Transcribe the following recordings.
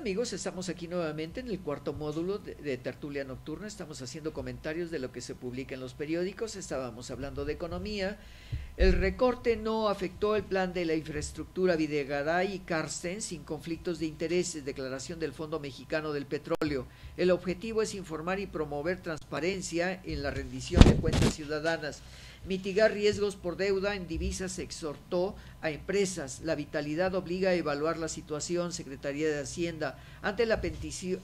amigos, estamos aquí nuevamente en el cuarto módulo de Tertulia Nocturna. Estamos haciendo comentarios de lo que se publica en los periódicos. Estábamos hablando de economía. El recorte no afectó el plan de la infraestructura Videgaray y Carsten sin conflictos de intereses, declaración del Fondo Mexicano del Petróleo. El objetivo es informar y promover transparencia en la rendición de cuentas ciudadanas. Mitigar riesgos por deuda en divisas, se exhortó a empresas. La vitalidad obliga a evaluar la situación. Secretaría de Hacienda. Ante la petición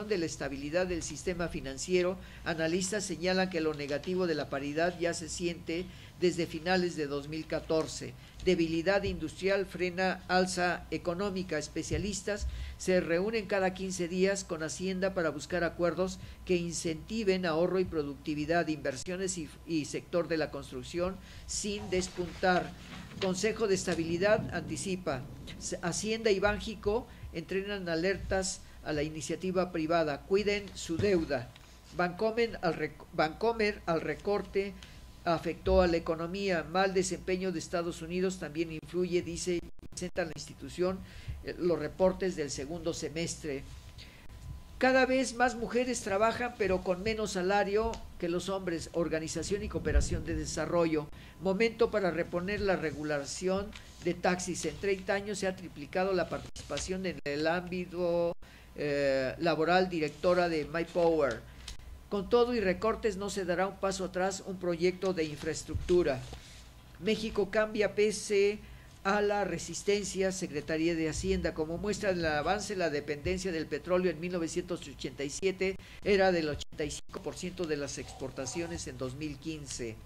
de la estabilidad del sistema financiero, analistas señalan que lo negativo de la paridad ya se siente desde finales de 2014. Debilidad industrial frena alza económica. Especialistas se reúnen cada 15 días con Hacienda para buscar acuerdos que incentiven ahorro y productividad, inversiones y sector de la construcción sin despuntar. Consejo de Estabilidad anticipa. Hacienda y Banjico entrenan alertas a la iniciativa privada. Cuiden su deuda. Bancomer al recorte afectó a la economía. Mal desempeño de Estados Unidos también influye, dice, presenta la institución los reportes del segundo semestre. Cada vez más mujeres trabajan, pero con menos salario que los hombres. Organización y Cooperación de Desarrollo. Momento para reponer la regulación de taxis. En 30 años se ha triplicado la participación en el ámbito laboral. Directora de MyPower. Con todo y recortes no se dará un paso atrás un proyecto de infraestructura. México cambia pese a la resistencia. Secretaría de Hacienda. Como muestra del avance, la dependencia del petróleo en 1987 era del 85% de las exportaciones en 2015.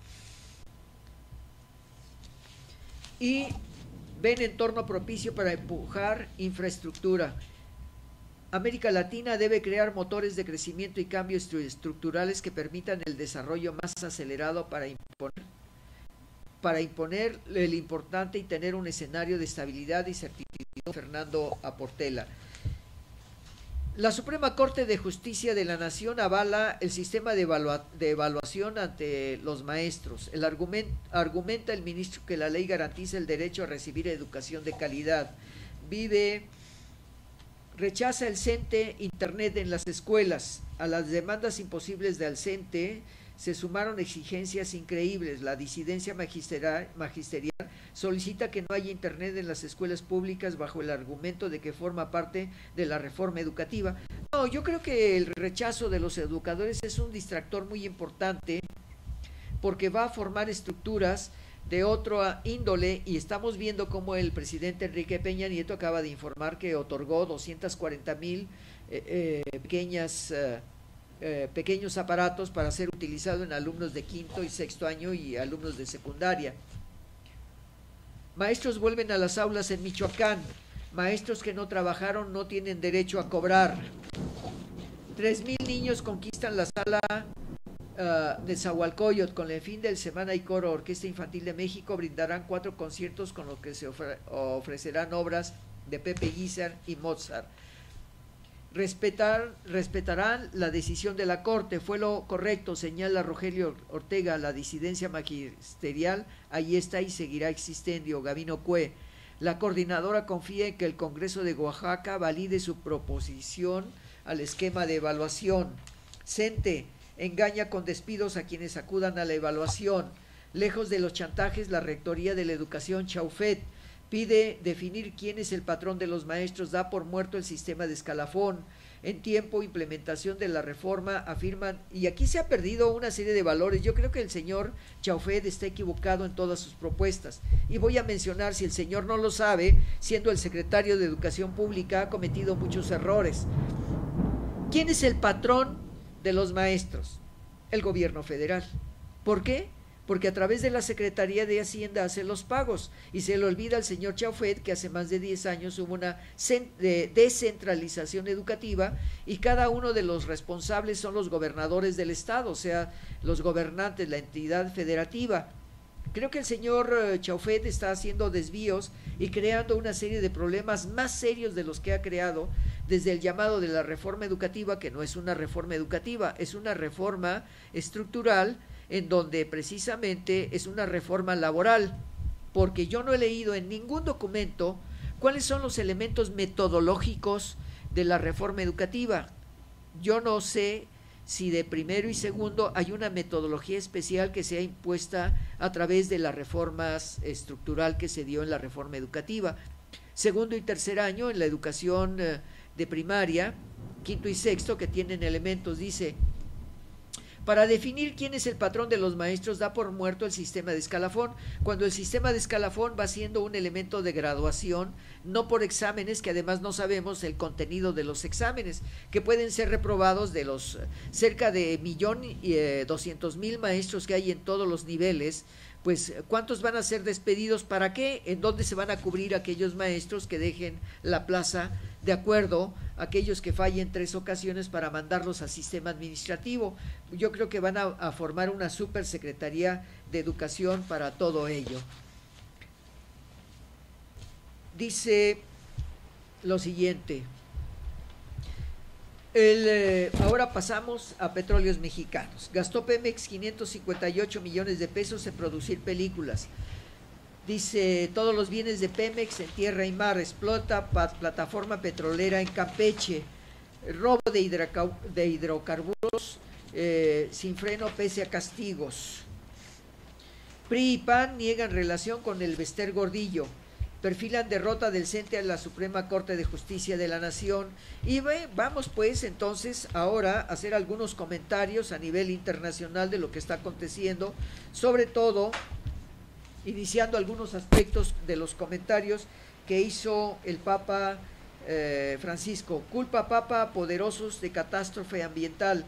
Y ven entorno propicio para empujar infraestructura. América Latina debe crear motores de crecimiento y cambios estructurales que permitan el desarrollo más acelerado para imponer el importante y tener un escenario de estabilidad y certidumbre. Fernando Aportela. La Suprema Corte de Justicia de la Nación avala el sistema de evaluación ante los maestros. Argumenta el ministro que la ley garantiza el derecho a recibir educación de calidad. Rechaza el CENTE Internet en las escuelas. A las demandas imposibles del CENTE se sumaron exigencias increíbles. La disidencia magisterial solicita que no haya Internet en las escuelas públicas bajo el argumento de que forma parte de la reforma educativa. No, yo creo que el rechazo de los educadores es un distractor muy importante porque va a formar estructuras de otra índole, y estamos viendo cómo el presidente Enrique Peña Nieto acaba de informar que otorgó 240,000 pequeños aparatos para ser utilizado en alumnos de quinto y sexto año y alumnos de secundaria. Maestros vuelven a las aulas en Michoacán. Maestros que no trabajaron no tienen derecho a cobrar. 3,000 niños conquistan la sala de Zahualcóyotl. Con el fin del Semana y Coro Orquesta Infantil de México brindarán 4 conciertos con los que se ofrecerán obras de Pepe Guizar y Mozart. Respetarán la decisión de la Corte, fue lo correcto, señala Rogelio Ortega. La disidencia magisterial ahí está y seguirá existiendo. Gabino Cue. La coordinadora confía en que el Congreso de Oaxaca valide su proposición al esquema de evaluación. CENTE engaña con despidos a quienes acudan a la evaluación. Lejos de los chantajes, la Rectoría de la Educación, Chaufet, pide definir quién es el patrón de los maestros. Da por muerto el sistema de escalafón. En tiempo, implementación de la reforma, afirman, y aquí se ha perdido una serie de valores. Yo creo que el señor Chaufet está equivocado en todas sus propuestas. Y voy a mencionar, si el señor no lo sabe, siendo el secretario de Educación Pública, ha cometido muchos errores. ¿Quién es el patrón de los maestros? El gobierno federal. ¿Por qué? Porque a través de la Secretaría de Hacienda hace los pagos, y se le olvida al señor Chaufet que hace más de 10 años hubo una descentralización educativa, y cada uno de los responsables son los gobernadores del estado, o sea, los gobernantes, la entidad federativa. Creo que el señor Chaufet está haciendo desvíos y creando una serie de problemas más serios de los que ha creado desde el llamado de la reforma educativa, que no es una reforma educativa, es una reforma estructural, en donde precisamente es una reforma laboral, porque yo no he leído en ningún documento cuáles son los elementos metodológicos de la reforma educativa. Yo no sé si de primero y segundo hay una metodología especial que sea impuesta a través de las reformas estructural que se dio en la reforma educativa. Segundo y tercer año en la educación de primaria, quinto y sexto, que tienen elementos, dice: para definir quién es el patrón de los maestros, da por muerto el sistema de escalafón, cuando el sistema de escalafón va siendo un elemento de graduación, no por exámenes, que además no sabemos el contenido de los exámenes, que pueden ser reprobados de los cerca de 1.200.000 maestros que hay en todos los niveles. Pues, ¿cuántos van a ser despedidos? ¿Para qué? ¿En dónde se van a cubrir aquellos maestros que dejen la plaza? De acuerdo, aquellos que fallen 3 ocasiones para mandarlos al sistema administrativo. Yo creo que van a formar una supersecretaría de educación para todo ello. Dice lo siguiente. Ahora pasamos a Petróleos Mexicanos. Gastó Pemex 558 millones de pesos en producir películas. Dice: todos los bienes de Pemex en tierra y mar, explota plataforma petrolera en Campeche, robo de hidrocarburos sin freno pese a castigos. PRI y PAN niegan relación con el Bester Gordillo, perfilan derrota del CENTE a la Suprema Corte de Justicia de la Nación. Y vamos pues entonces ahora a hacer algunos comentarios a nivel internacional de lo que está aconteciendo, sobre todo iniciando algunos aspectos de los comentarios que hizo el Papa Francisco. Culpa Papa a poderosos de catástrofe ambiental.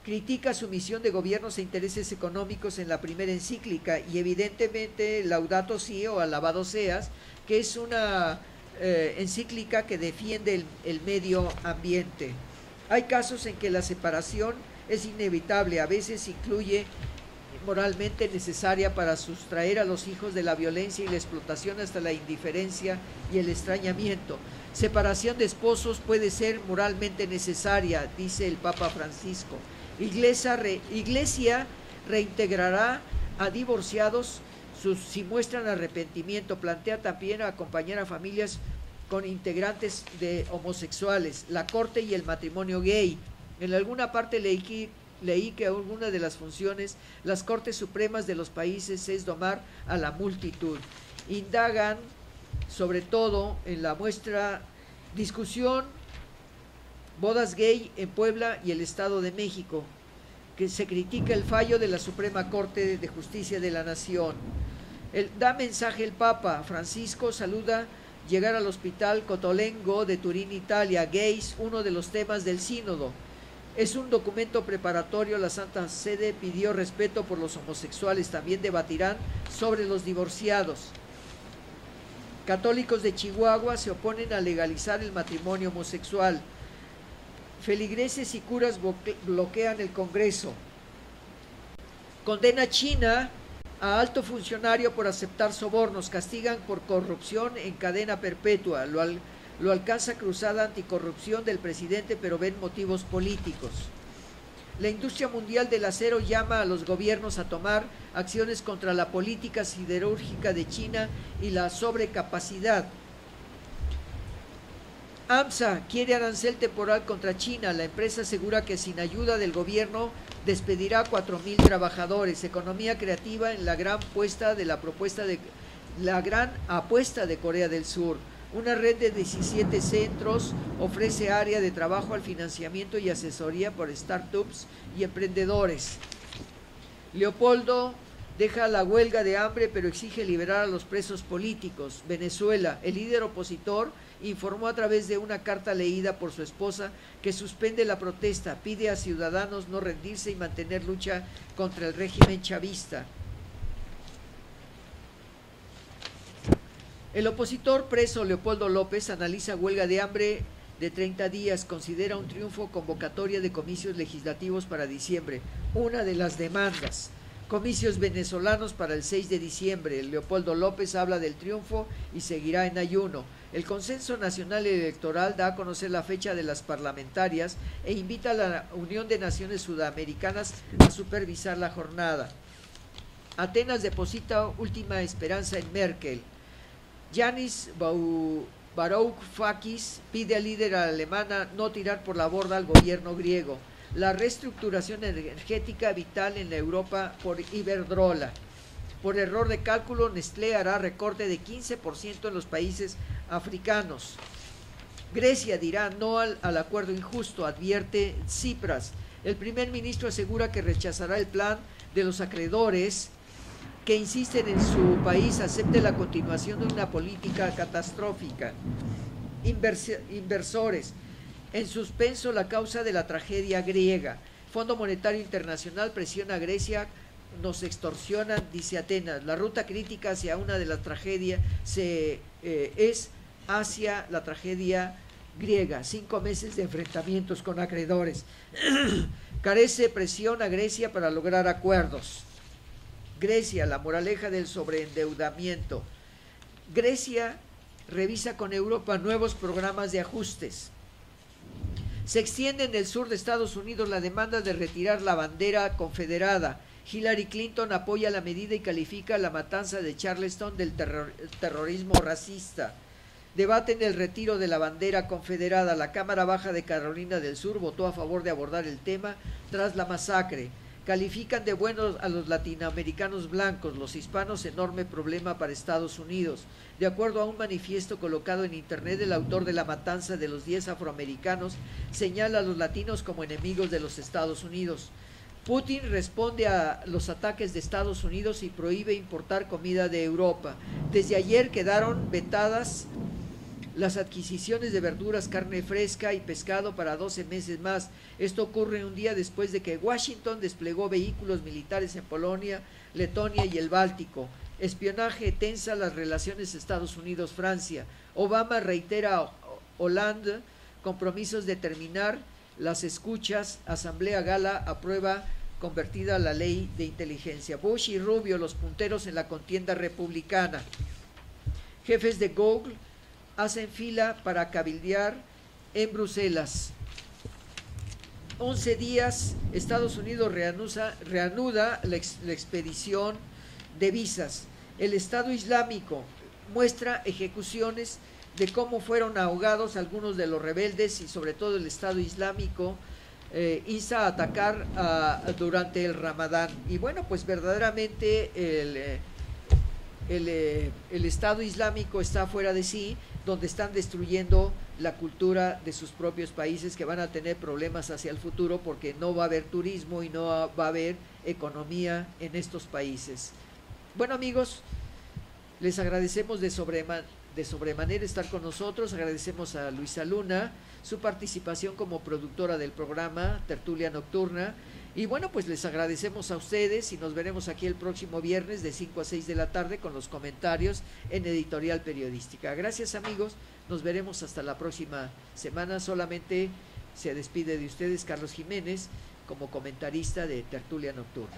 Critica su misión de gobiernos e intereses económicos en la primera encíclica y evidentemente Laudato Si o Alabado Seas, que es una encíclica que defiende el medio ambiente. Hay casos en que la separación es inevitable, a veces incluye moralmente necesaria para sustraer a los hijos de la violencia y la explotación hasta la indiferencia y el extrañamiento. Separación de esposos puede ser moralmente necesaria, dice el Papa Francisco. Iglesia reintegrará a divorciados si muestran arrepentimiento. Plantea también acompañar a familias con integrantes de homosexuales, la corte y el matrimonio gay. En alguna parte leí que alguna de las funciones, las cortes supremas de los países es domar a la multitud. Indagan sobre todo en la muestra discusión bodas gay en Puebla y el Estado de México, que se critica el fallo de la Suprema Corte de Justicia de la Nación. Da mensaje el Papa Francisco, saluda llegar al Hospital Cotolengo de Turín, Italia, gays, uno de los temas del sínodo. Es un documento preparatorio. La Santa Sede pidió respeto por los homosexuales. También debatirán sobre los divorciados. Católicos de Chihuahua se oponen a legalizar el matrimonio homosexual. Feligreses y curas bloquean el Congreso. Condena China a alto funcionario por aceptar sobornos. Castigan por corrupción en cadena perpetua. Lo alcanza cruzada anticorrupción del presidente, pero ven motivos políticos. La industria mundial del acero llama a los gobiernos a tomar acciones contra la política siderúrgica de China y la sobrecapacidad. AMSA quiere arancel temporal contra China. La empresa asegura que sin ayuda del gobierno despedirá 4,000 trabajadores. Economía creativa en la gran apuesta de Corea del Sur. Una red de 17 centros ofrece área de trabajo al financiamiento y asesoría por startups y emprendedores. Leopoldo deja la huelga de hambre pero exige liberar a los presos políticos. Venezuela, el líder opositor informó a través de una carta leída por su esposa que suspende la protesta, pide a ciudadanos no rendirse y mantener lucha contra el régimen chavista. El opositor preso Leopoldo López analiza huelga de hambre de 30 días, considera un triunfo convocatoria de comicios legislativos para diciembre, una de las demandas. Comicios venezolanos para el 6 de diciembre. Leopoldo López habla del triunfo y seguirá en ayuno. El Consenso Nacional Electoral da a conocer la fecha de las parlamentarias e invita a la Unión de Naciones Sudamericanas a supervisar la jornada. Atenas deposita última esperanza en Merkel. Yanis Varoufakis pide al líder alemana no tirar por la borda al gobierno griego. La reestructuración energética vital en la Europa por Iberdrola. Por error de cálculo, Nestlé hará recorte de 15% en los países africanos. Grecia dirá no al acuerdo injusto, advierte Tsipras. El primer ministro asegura que rechazará el plan de los acreedores que insisten en su país acepte la continuación de una política catastrófica. Inversores. En suspenso la causa de la tragedia griega. Fondo Monetario Internacional presiona a Grecia, nos extorsionan, dice Atenas. La ruta crítica hacia una de las tragedias es hacia la tragedia griega. 5 meses de enfrentamientos con acreedores. Carece presión a Grecia para lograr acuerdos. Grecia, la moraleja del sobreendeudamiento. Grecia revisa con Europa nuevos programas de ajustes. Se extiende en el sur de Estados Unidos la demanda de retirar la bandera confederada. Hillary Clinton apoya la medida y califica la matanza de Charleston del terrorismo racista. Debaten el retiro de la bandera confederada. La Cámara Baja de Carolina del Sur votó a favor de abordar el tema tras la masacre. Califican de buenos a los latinoamericanos blancos, los hispanos enorme problema para Estados Unidos. De acuerdo a un manifiesto colocado en internet, el autor de la matanza de los 10 afroamericanos señala a los latinos como enemigos de los Estados Unidos. Putin responde a los ataques de Estados Unidos y prohíbe importar comida de Europa. Desde ayer quedaron vetadas las adquisiciones de verduras, carne fresca y pescado para 12 meses más. Esto ocurre un día después de que Washington desplegó vehículos militares en Polonia, Letonia y el Báltico. Espionaje tensa las relaciones Estados Unidos-Francia. Obama reitera a Hollande compromisos de terminar las escuchas. Asamblea Gala aprueba convertida la ley de inteligencia. Bush y Rubio, los punteros en la contienda republicana. Jefes de Google hacen fila para cabildear en Bruselas. 11 días, Estados Unidos reanuda la expedición de visas. El Estado Islámico muestra ejecuciones de cómo fueron ahogados algunos de los rebeldes y sobre todo el Estado Islámico insta a atacar durante el Ramadán. Y bueno, pues verdaderamente el Estado Islámico está fuera de sí, donde están destruyendo la cultura de sus propios países, que van a tener problemas hacia el futuro porque no va a haber turismo y no va a haber economía en estos países. Bueno, amigos, les agradecemos de sobremanera estar con nosotros. Agradecemos a Luisa Luna su participación como productora del programa Tertulia Nocturna. Y bueno, pues les agradecemos a ustedes y nos veremos aquí el próximo viernes de 5 a 6 de la tarde con los comentarios en Editorial Periodística. Gracias, amigos, nos veremos hasta la próxima semana. Solamente se despide de ustedes Carlos Jiménez como comentarista de Tertulia Nocturna.